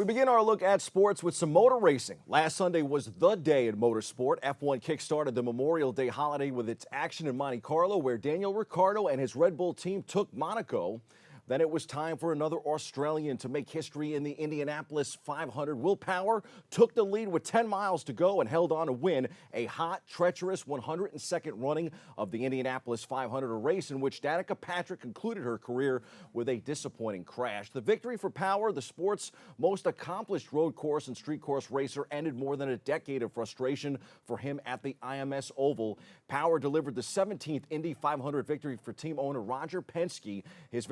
We begin our look at sports with some motor racing. Last Sunday was the day in motorsport. F1 kickstarted the Memorial Day holiday with its action in Monte Carlo, where Daniel Ricciardo and his Red Bull team took Monaco. Then it was time for another Australian to make history in the Indianapolis 500. Will Power took the lead with 10 miles to go and held on to win a hot, treacherous 102nd running of the Indianapolis 500, a race in which Danica Patrick concluded her career with a disappointing crash. The victory for Power, the sport's most accomplished road course and street course racer, ended more than a decade of frustration for him at the IMS Oval. Power delivered the 17th Indy 500 victory for team owner Roger Penske. His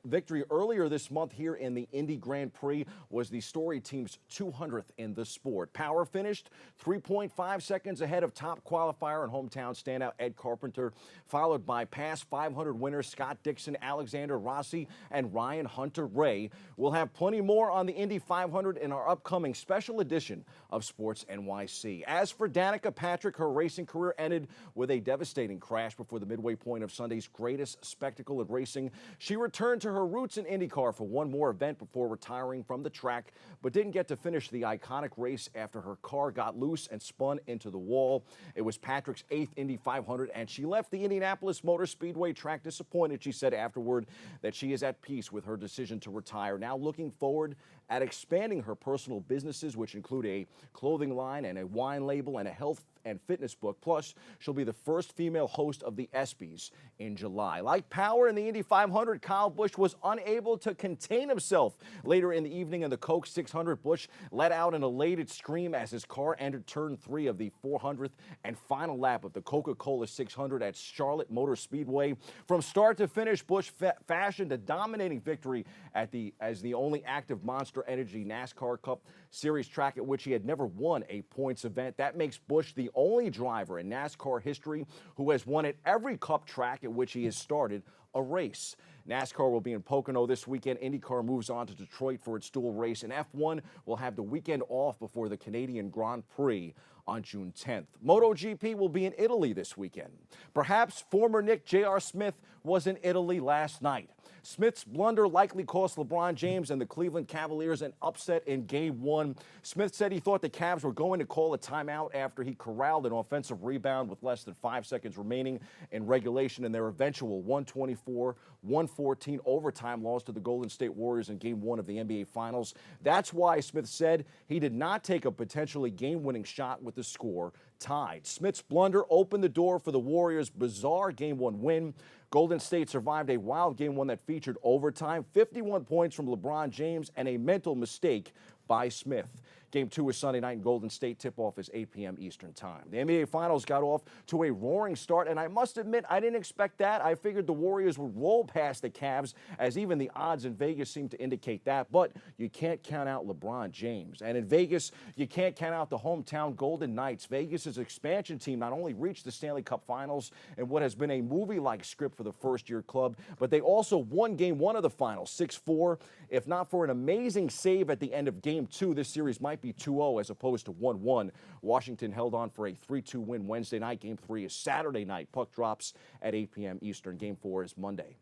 victory earlier this month here in the Indy Grand Prix was the Story team's 200th in the sport. Power finished 3.5 seconds ahead of top qualifier and hometown standout Ed Carpenter, followed by past 500 winners Scott Dixon, Alexander Rossi, and Ryan Hunter-Reay. We'll have plenty more on the Indy 500 in our upcoming special edition of Sports NYC. As for Danica Patrick, her racing career ended with a devastating crash before the midway point of Sunday's greatest spectacle in racing. She returned to her roots in IndyCar for one more event before retiring from the track, but didn't get to finish the iconic race after her car got loose and spun into the wall. It was Patrick's 8th Indy 500, and she left the Indianapolis Motor Speedway track disappointed. She said afterward that she is at peace with her decision to retire, now looking forward at expanding her personal businesses, which include a clothing line and a wine label and a health and fitness book. Plus, she'll be the first female host of the ESPYs in July. Like Power in the Indy 500, Kyle Busch was unable to contain himself. Later in the evening in the Coke 600, Busch let out an elated scream as his car entered turn 3 of the 400th and final lap of the Coca-Cola 600 at Charlotte Motor Speedway. From start to finish, Busch fashioned a dominating victory as the only active Monster Energy NASCAR Cup Series track at which he had never won a points event. That makes Busch the only driver in NASCAR history who has won at every Cup track at which he has started a race. NASCAR will be in Pocono this weekend. IndyCar moves on to Detroit for its dual race, and F1 will have the weekend off before the Canadian Grand Prix on June 10th. MotoGP will be in Italy this weekend. Perhaps former Nick J.R. Smith was in Italy last night. Smith's blunder likely cost LeBron James and the Cleveland Cavaliers an upset in Game 1. Smith said he thought the Cavs were going to call a timeout after he corralled an offensive rebound with less than 5 seconds remaining in regulation in their eventual 124-114 overtime loss to the Golden State Warriors in Game 1 of the NBA Finals. That's why Smith said he did not take a potentially game-winning shot with the score tied. Smith's blunder opened the door for the Warriors' bizarre Game 1 win. Golden State survived a wild Game 1 that featured overtime, 51 points from LeBron James, and a mental mistake by Smith. Game 2 is Sunday night in Golden State. Tip-off is 8 p.m. Eastern Time. The NBA Finals got off to a roaring start, and I must admit, I didn't expect that. I figured the Warriors would roll past the Cavs, as even the odds in Vegas seem to indicate that. But you can't count out LeBron James. And in Vegas, you can't count out the hometown Golden Knights. Vegas' expansion team not only reached the Stanley Cup Finals in what has been a movie-like script for the first-year club, but they also won Game 1 of the Finals, 6-4. If not for an amazing save at the end of Game 2, this series might be 2-0 as opposed to 1-1. Washington held on for a 3-2 win Wednesday night. Game 3 is Saturday night. Puck drops at 8 p.m. Eastern. Game 4 is Monday.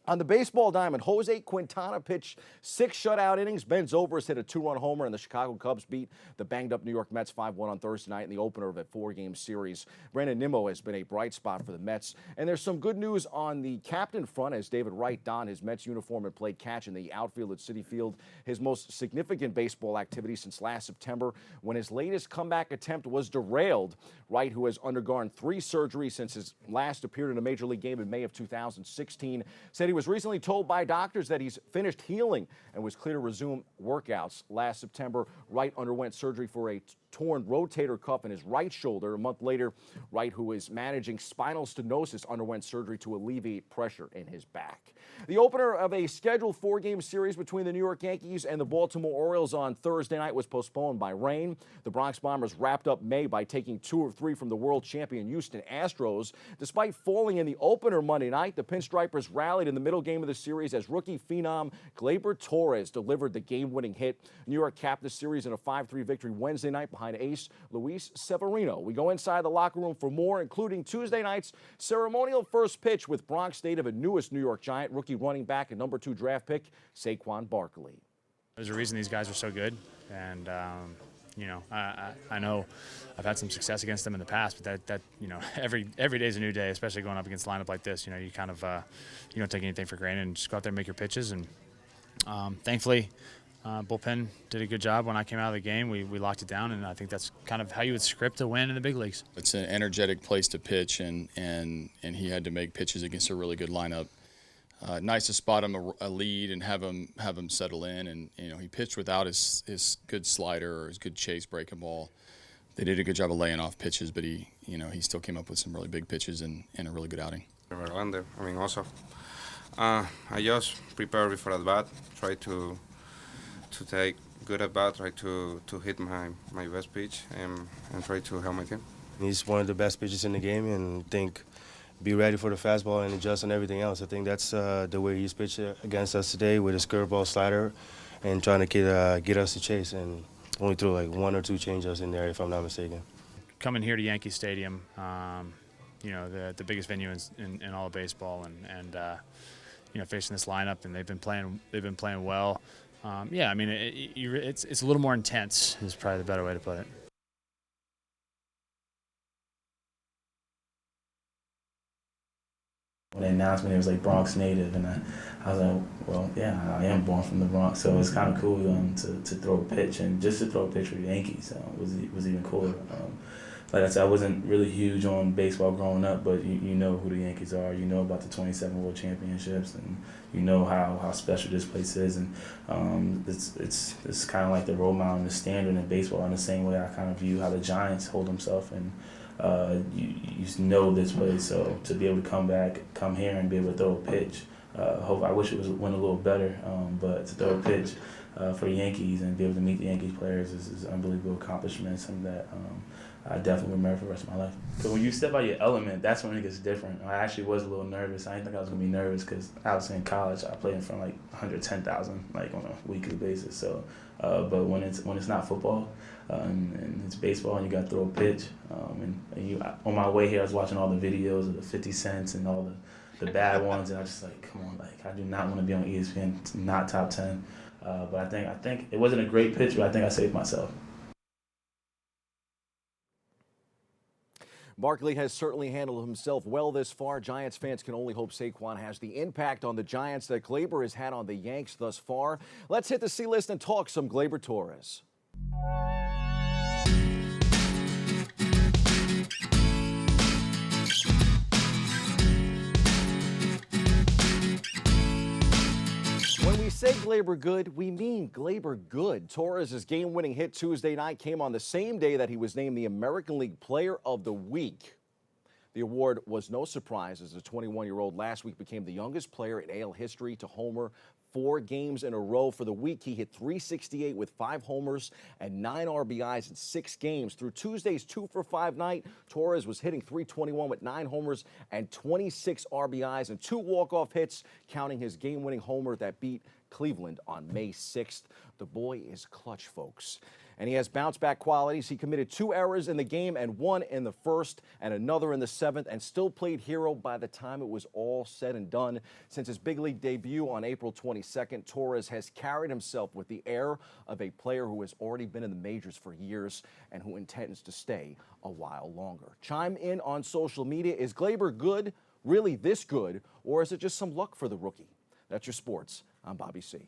On the baseball diamond, Jose Quintana pitched 6 shutout innings. Ben Zobrist hit a 2-run homer, and the Chicago Cubs beat the banged-up New York Mets 5-1 on Thursday night in the opener of a 4-game series. Brandon Nimmo has been a bright spot for the Mets, and there's some good news on the captain front as David Wright donned his Mets uniform and played catch in the outfield at Citi Field, his most significant baseball activity since last September when his latest comeback attempt was derailed. Wright, who has undergone 3 surgeries since his last appeared in a Major League game in May of 2016, said he was recently told by doctors that he's finished healing and was clear to resume workouts. Last September, Wright underwent surgery for a torn rotator cuff in his right shoulder. A month later, Wright, who is managing spinal stenosis, underwent surgery to alleviate pressure in his back. The opener of a scheduled 4-game series between the New York Yankees and the Baltimore Orioles on Thursday night was postponed by rain. The Bronx Bombers wrapped up May by taking 2 of 3 from the world champion Houston Astros. Despite falling in the opener Monday night, the Pinstripers rallied in the middle game of the series as rookie phenom Gleyber Torres delivered the game-winning hit. New York capped the series in a 5-3 victory Wednesday night behind ace Luis Severino. We go inside the locker room for more, including Tuesday night's ceremonial first pitch with Bronx native and newest New York Giant rookie running back and number 2 draft pick Saquon Barkley. There's a reason these guys are so good, and you know, I know I've had some success against them in the past, but that you know, every day is a new day, especially going up against a lineup like this. You know, you kind of you don't take anything for granted and just go out there and make your pitches. And thankfully, bullpen did a good job when I came out of the game. We locked it down, and I think that's kind of how you would script a win in the big leagues. It's an energetic place to pitch, and he had to make pitches against a really good lineup. Nice to spot him a lead and have him settle in, and you know, he pitched without his good slider or his good chase breaking ball. They did a good job of laying off pitches, but he still came up with some really big pitches and a really good outing. I mean, also, I just prepare before at bat, try to take good at bat, try to hit my best pitch, and try to help my team. He's one of the best pitchers in the game, and I think be ready for the fastball and adjust on everything else. I think that's the way he's pitched against us today with his curveball slider and trying to get us to chase, and only threw like 1 or 2 changeups in there, if I'm not mistaken. Coming here to Yankee Stadium, you know, the biggest venue in all of baseball, and you know, facing this lineup, and they've been playing well. Yeah, I mean, it's a little more intense is probably the better way to put it. When they announced me, it was like Bronx native, and I was like, well, yeah, I am born from the Bronx, so it's kind of cool to throw a pitch, and just to throw a pitch for the Yankees was even cooler. Like I said, I wasn't really huge on baseball growing up, but you know who the Yankees are. You know about the 27 World Championships, and you know how special this place is, and it's kind of like the role model and the standard in baseball in the same way I kind of view how the Giants hold themselves, and you know this place, so to be able to come here and be able to throw a pitch, I wish it went a little better, but to throw a pitch for the Yankees and be able to meet the Yankees players is an unbelievable accomplishment, something that I definitely remember for the rest of my life. So when you step out your element, that's when it gets different. I actually was a little nervous. I didn't think I was going to be nervous because I was in college. I played in front of like 110,000 like on a weekly basis. So, but when it's not football and it's baseball and you got to throw a pitch, and on my way here I was watching all the videos of the 50 Cents and all the bad ones, and I was just like, come on, like I do not want to be on ESPN, not top 10. But I think it wasn't a great pitch, but I think I saved myself. Barkley has certainly handled himself well this far. Giants fans can only hope Saquon has the impact on the Giants that Gleyber has had on the Yanks thus far. Let's hit the C-list and talk some Gleyber Torres. When we say Gleyber good, we mean Gleyber good. Torres' game-winning hit Tuesday night came on the same day that he was named the American League Player of the Week. The award was no surprise as the 21-year-old last week became the youngest player in AL history to homer 4 games in a row. For the week, he hit .368 with 5 homers and 9 RBIs in 6 games. Through Tuesday's 2-for-5 night, Torres was hitting .321 with 9 homers and 26 RBIs and 2 walk-off hits, counting his game-winning homer that beat Cleveland on May 6th. The boy is clutch, folks. And he has bounce-back qualities. He committed 2 errors in the game and 1 in the first and another in the 7th, and still played hero by the time it was all said and done. Since his big league debut on April 22nd, Torres has carried himself with the air of a player who has already been in the majors for years and who intends to stay a while longer. Chime in on social media. Is Gleyber good, really this good, or is it just some luck for the rookie? That's your sports. I'm Bobby C.